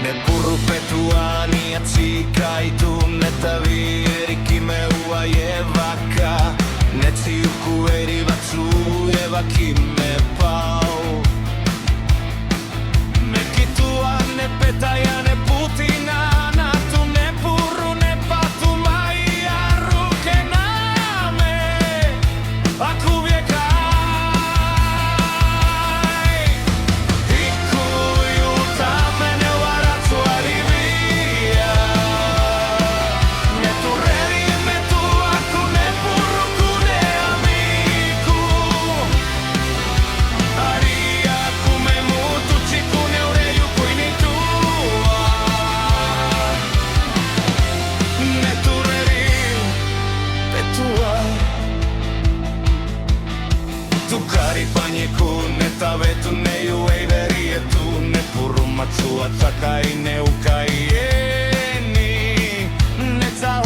Ne puru petuani ja tsikai tunnettavia erikin meua jevaka. Ne tsiukku eivät suujevakin me pau. Mekin tuanne petäjä ne putinana. Tunne puru ne patuma ja rukenaamme. Akuvie kai. Ikkujultamme ne varat suorivia. Ne turerimme tuo kun ne puru kun ne amiku. Aria kun me muututsi kun ne ureju kuin niin tuo. Ne tureri petua. Tukari panjekun ne tavetu ne ju ei verietu. Ne purummat suot takai ne ukaieni. Ne saa